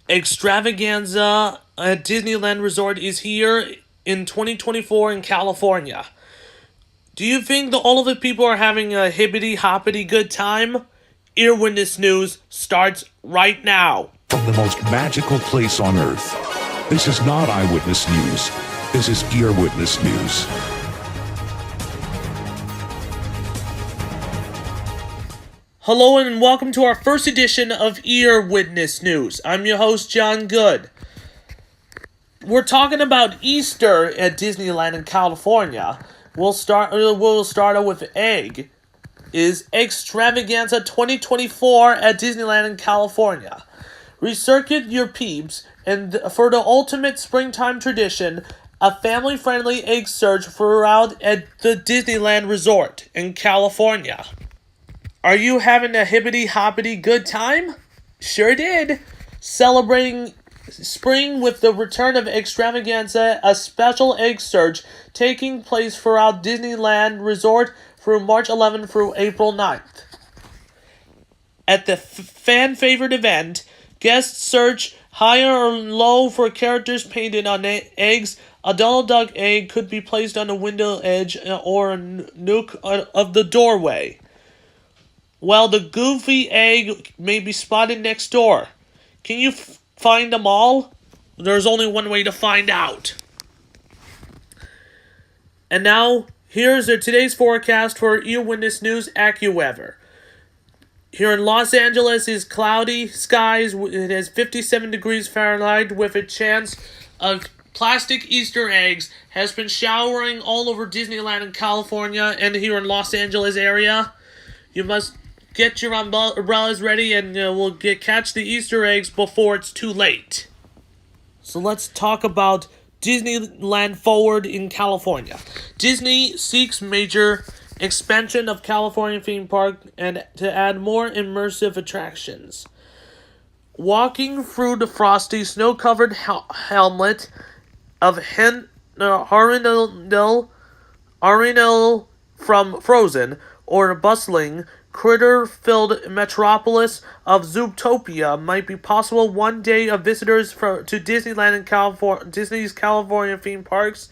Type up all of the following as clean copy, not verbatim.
extravaganza at Disneyland Resort is here in 2024 in California. Do you think that all of the people are having a hippity hoppity good time? Earwitness News starts right now. From the most magical place on earth. This is not Eyewitness News. This is Earwitness News. Hello and welcome to our first edition of Earwitness News. I'm your host, John Good. We're talking about Easter at Disneyland in California. We'll start out with egg. Is Extravaganza 2024 at Disneyland in California. Recircuit your peeps, and for the ultimate springtime tradition, a family-friendly egg search throughout at the Disneyland Resort in California. Are you having a hippity-hoppity good time? Sure did. Celebrating spring with the return of Extravaganza, a special egg search taking place throughout Disneyland Resort through March 11th through April 9th. At the fan-favorite event, guests search high or low for characters painted on eggs. A Donald Duck egg could be placed on the window edge or a nook of the doorway, while the Goofy egg may be spotted next door. Can you find them all? There's only one way to find out. And now, here's today's forecast for Earwitness News AccuWeather. Here in Los Angeles is cloudy skies. It has 57 degrees Fahrenheit with a chance of plastic Easter eggs. Has been showering all over Disneyland in California and here in Los Angeles area. You must get your umbrellas ready and we'll catch the Easter eggs before it's too late. So let's talk about Disneyland Forward in California. Disney seeks major expansion of California theme park and to add more immersive attractions. Walking through the frosty, snow-covered hamlet of Arenal from Frozen, or the bustling, critter-filled metropolis of Zootopia might be possible one day of visitors to Disneyland and Disney's California theme parks.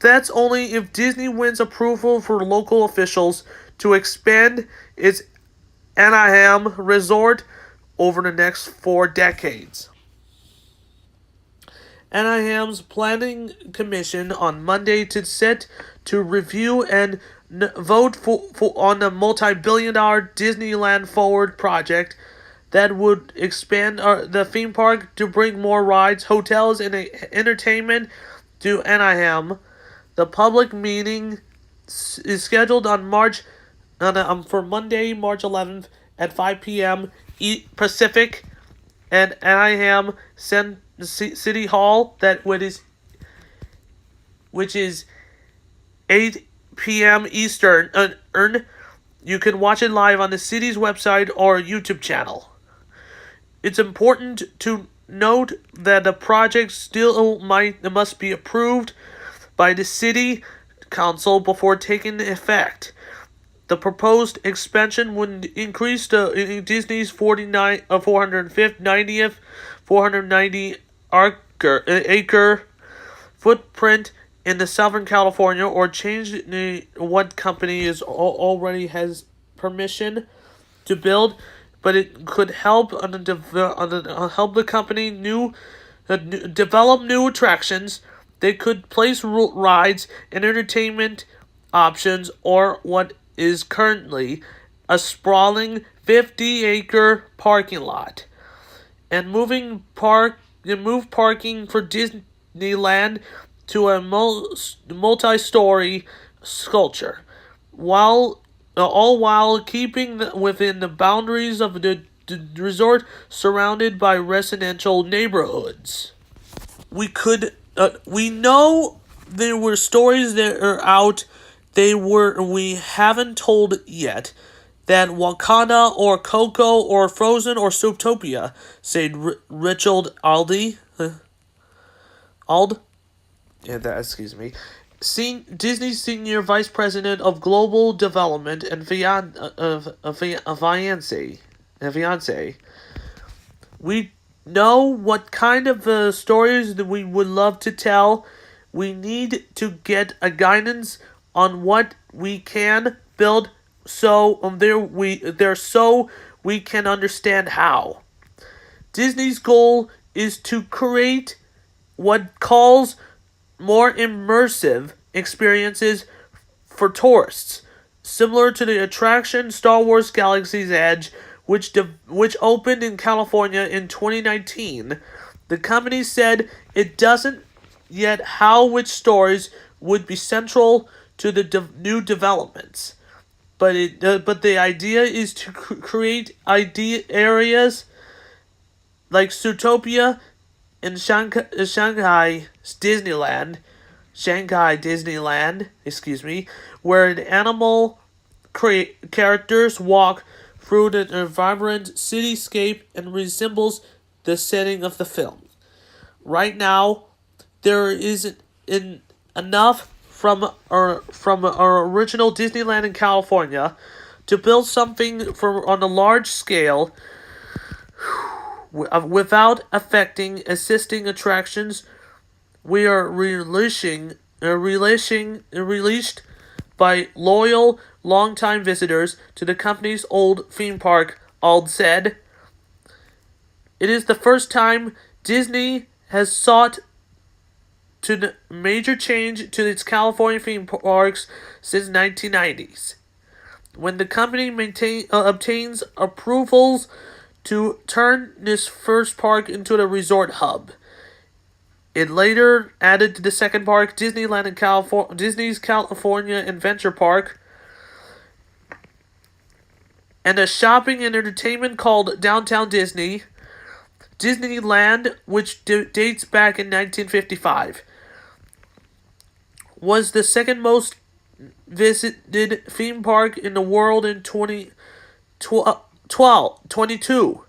That's only if Disney wins approval for local officials to expand its Anaheim resort over the next 4 decades. Anaheim's Planning Commission on Monday set to review and vote on the multi-billion-dollar Disneyland Forward project that would expand the theme park to bring more rides, hotels, and entertainment to Anaheim. The public meeting is scheduled on for Monday, March 11th at 5 p.m. Pacific at Anaheim City Hall, which is 8 p.m. Eastern. You can watch it live on the city's website or YouTube channel. It's important to note that the project still must be approved by the city council before taking effect. The proposed expansion would increase Disney's 490 acre footprint in the Southern California, or change what company already has permission to build, but it could help help the company develop new attractions. They could place rides and entertainment options, or what is currently a sprawling 50-acre parking lot, and move parking for Disneyland to a multi-story sculpture, all while keeping within the boundaries of the resort surrounded by residential neighborhoods. We know there were stories that are out. We haven't told yet that Wakanda or Coco or Frozen or Zootopia, said Richard Aldi. Disney's Senior Vice President of Global Development and fiance. We know what kind of stories that we would love to tell. We need to get a guidance on what we can build so we can understand how. Disney's goal is to create what calls more immersive experiences for tourists, similar to the attraction Star Wars Galaxy's Edge, which opened in California in 2019. The company said it doesn't yet how which stories would be central to the new developments, but the idea is to create idea areas like Zootopia in Shanghai Disneyland, where an animal characters walk through the vibrant cityscape and resembles the setting of the film. Right now, there isn't enough from our original Disneyland in California to build something on a large scale without affecting existing attractions. We are released by loyal, longtime visitors to the company's old theme park, Ald said. It is the first time Disney has sought to the major change to its California theme parks since 1990s, when the company obtains approvals to turn this first park into a resort hub. It later added to the second park, Disneyland in Disney's California Adventure Park, and a shopping and entertainment called Downtown Disney. Disneyland, which dates back in 1955, was the second most visited theme park in the world in 2022,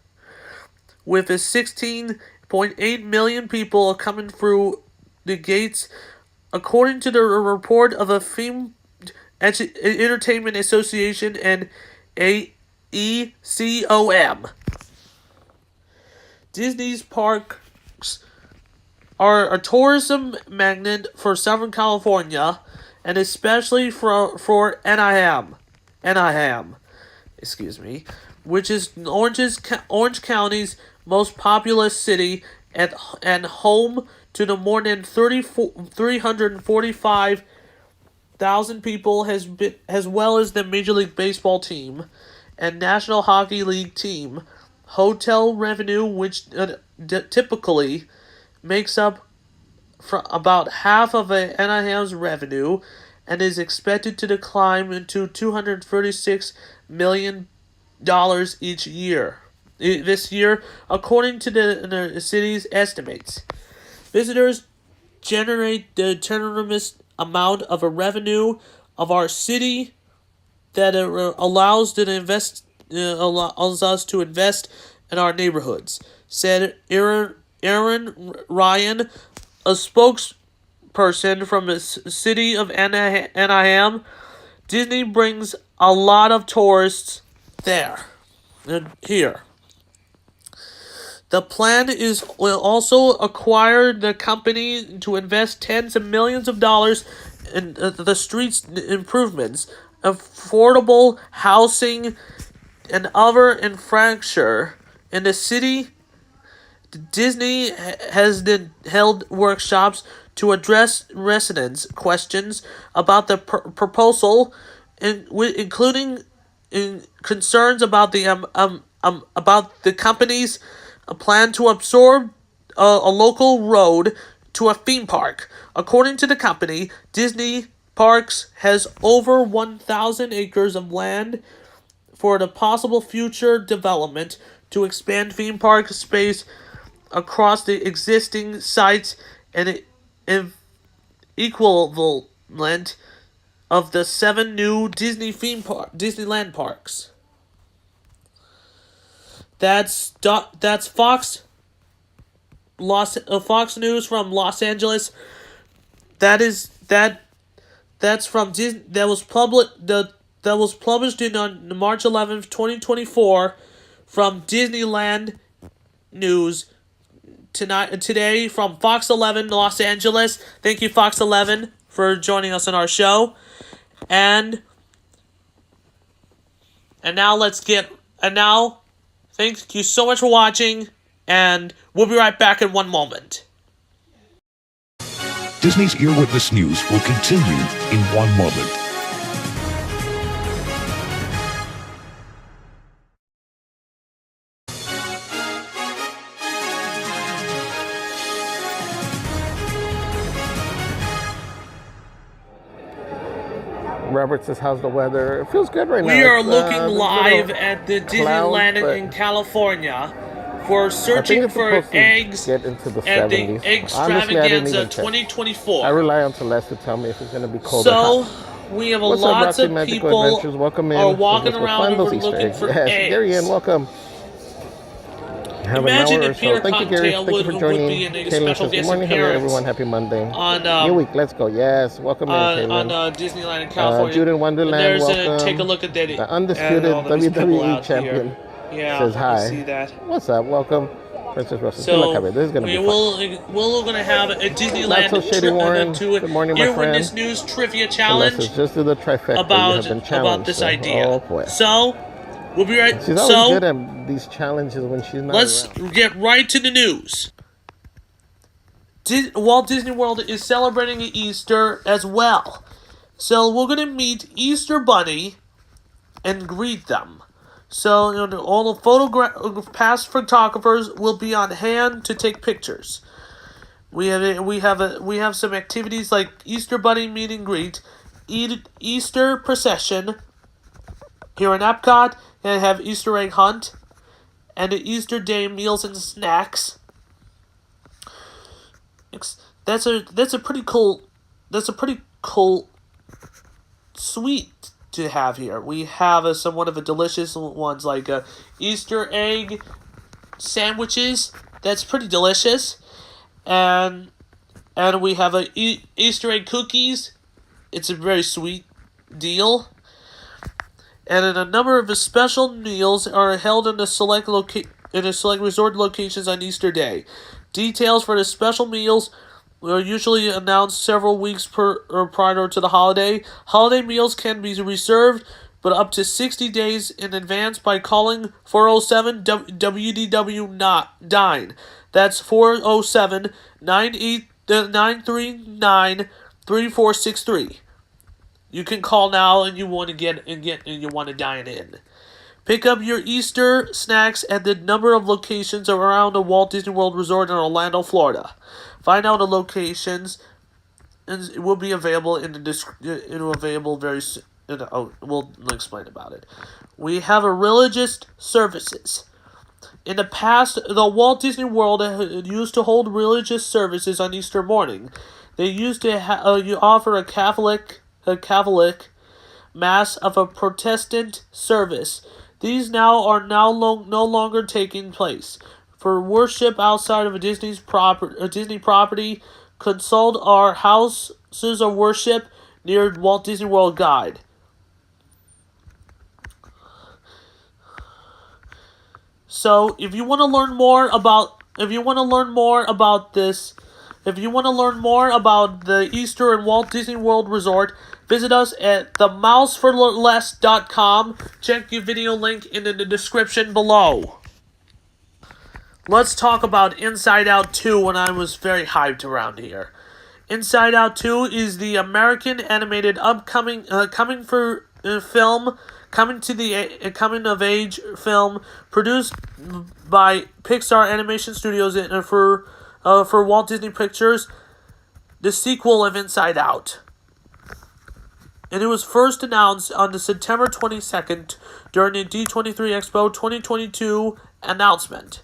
with 16.8 million people coming through the gates, according to the report of a Theme Entertainment Association and AECOM. Disney's parks are a tourism magnet for Southern California, and especially for Anaheim, which is Orange County's most populous city and home to the more than 345,000 people, as well as the Major League Baseball team and National Hockey League team. Hotel revenue, which typically makes up for about half of Anaheim's revenue, and is expected to decline to $236 million each year. This year, according to the city's estimates. Visitors generate the enormous amount of a revenue of our city that allows us to invest in our neighborhoods, said Aaron Ryan, a spokesperson from the city of Anaheim. Disney brings a lot of tourists there and here. The plan will also acquire the company to invest tens of millions of dollars in the streets improvements, affordable housing, and other infrastructure in the city. Disney has held workshops to address residents' questions about the proposal, including concerns about the company's plan to absorb a local road to a theme park. According to the company, Disney Parks has over 1,000 acres of land for the possible future development to expand theme park space across the existing sites and equivalent of the 7 new Disneyland parks. That's Fox News from Los Angeles. That's from Disney. That was published on March 11th, 2024, from Disneyland News today from Fox 11 Los Angeles. Thank you, Fox 11, for joining us on our show. And now thank you so much for watching, and we'll be right back in one moment. Disney's Earwitness News will continue in one moment. Robert says, how's the weather? It feels good right now. We are looking live at the Disneyland in California for searching for eggs get into the at 70s. the Extravaganza 2024. I rely on Celeste to tell me if it's going to be cold or hot. So, we have What's lots up, of Roxy people Adventures? Welcome in. are walking around find those and Easter looking eggs. for Yes, eggs. Gary Ann, welcome. Have Imagine an hour if or Peter so. Thank you, Gary. Cottontail Thank you for would joining. be a Kaylin special says, good guest morning. Hello, appearance everyone. Happy Monday. on New week. Let's go. Yes. Welcome in, Kaylin. on Disneyland in California. Jude in Wonderland, welcome. Take a look at that. The undisputed WWE champion says hi. See that. What's up? Welcome. Princess Russell. So this is going to be fun. We're going to have a Disneyland Not so shady, Warren. Good morning, my friend. Earwitness News Trivia Challenge just do the trifecta. about this idea. Oh, boy. So, we'll be right. She's always good at these challenges when she's not Let's around. get right to the news. Walt Disney World is celebrating Easter as well. So we're going to meet Easter Bunny and greet them. So all the past photographers will be on hand to take pictures. We have some activities like Easter Bunny meet and greet, Easter procession here in Epcot, and have Easter egg hunt, and an Easter Day meals and snacks. That's a pretty cool sweet to have here. We have somewhat of a delicious ones like Easter egg sandwiches. That's pretty delicious, and we have Easter egg cookies. It's a very sweet deal. And then a number of special meals are held in select resort locations on Easter Day. Details for the special meals are usually announced several weeks prior to the holiday. Holiday meals can be reserved, but up to 60 days in advance by calling 407 WDW Dine. That's 407 939 3463. You can call now and you want to dine in. Pick up your Easter snacks at the number of locations around the Walt Disney World Resort in Orlando, Florida. Find out the locations, and it will be available very soon. We'll explain about it. We have religious services. In the past, the Walt Disney World used to hold religious services on Easter morning. They used to offer a Catholic Mass of a Protestant service. These are no longer taking place. For worship outside of a Disney property, consult our houses of worship near Walt Disney World Guide. So, if you want to learn more about the Easter and Walt Disney World Resort, visit us at themouseforless.com. Check the video link in the description below. Let's talk about Inside Out 2 when I was very hyped around here. Inside Out 2 is the American animated coming of age film produced by Pixar Animation Studios for Walt Disney Pictures, the sequel of Inside Out. And it was first announced on the September 22nd during the D23 Expo 2022 announcement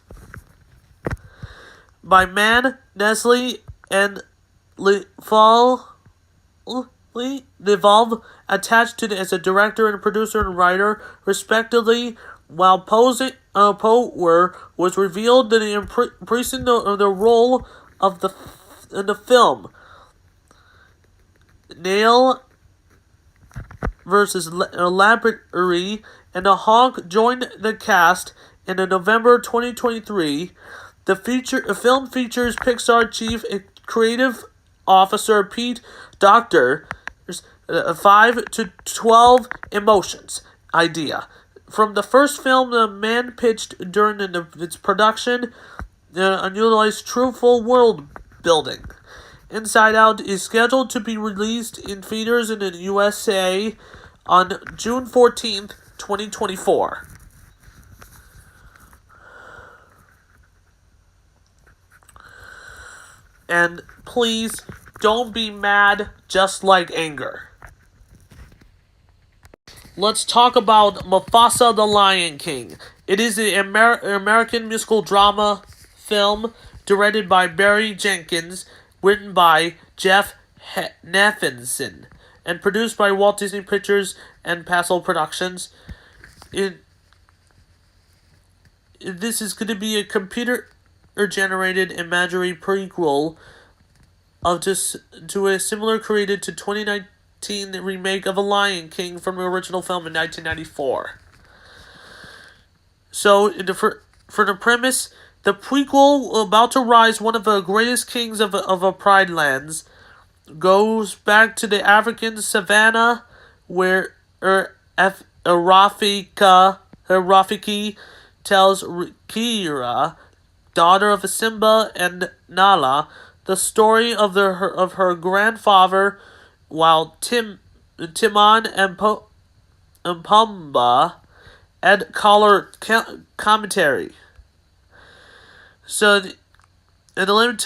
by Man Nestle and Levolve attached to as a director and producer and writer, respectively, while Power was revealed that he increasing the role of in the film. Nail versus Laboratory and the Hawk joined the cast in the November 2023. The film features Pixar Chief Creative Officer Pete Docter's 5 to 12 emotions idea. From the first film, the man pitched during its production unutilized truthful world building. Inside Out is scheduled to be released in theaters in the USA on June 14th, 2024. And please, don't be mad, just like anger. Let's talk about Mufasa the Lion King. It is an American musical drama film directed by Barry Jenkins, written by Jeff Nathanson, and produced by Walt Disney Pictures and Paso Productions. This is going to be a computer-generated imagery prequel to a similar created to 2019 remake of A Lion King from the original film in 1994. So, for the premise, the prequel, about to rise one of the greatest kings of a Pride Lands, goes back to the African savannah where Rafiki tells Kira, daughter of Simba and Nala, the story of her grandfather, while Timon and Pumbaa add color commentary. So, Aaron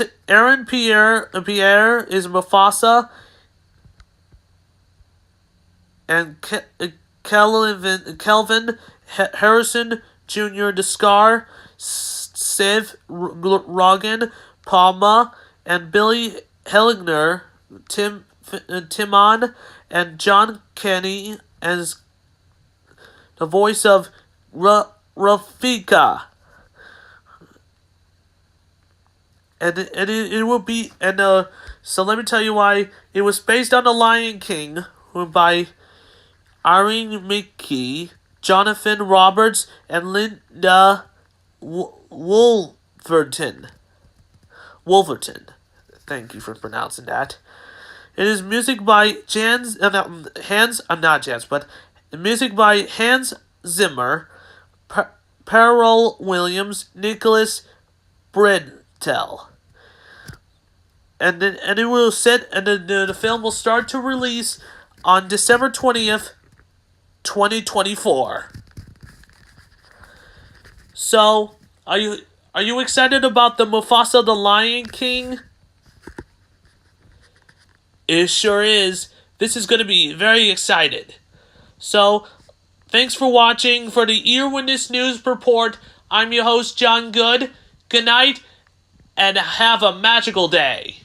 Pierre is Mufasa, and Kelvin Harrison Jr. the Scar, Siv Rogan, Palma, and Billy Hellinger, Timon, and John Kenny as the voice of Rafika. And it will be, so let me tell you why. It was based on The Lion King by Irene Mickey, Jonathan Roberts, and Linda Wolverton. Thank you for pronouncing that. It is music by music by Hans Zimmer, Pharrell Williams, Nicholas Bridell. And the film will start to release on December 20th, 2024. So, are you excited about the Mufasa the Lion King? It sure is. This is going to be very excited. So, thanks for watching. For the Earwitness News Report, I'm your host, John Good. Good night, and have a magical day.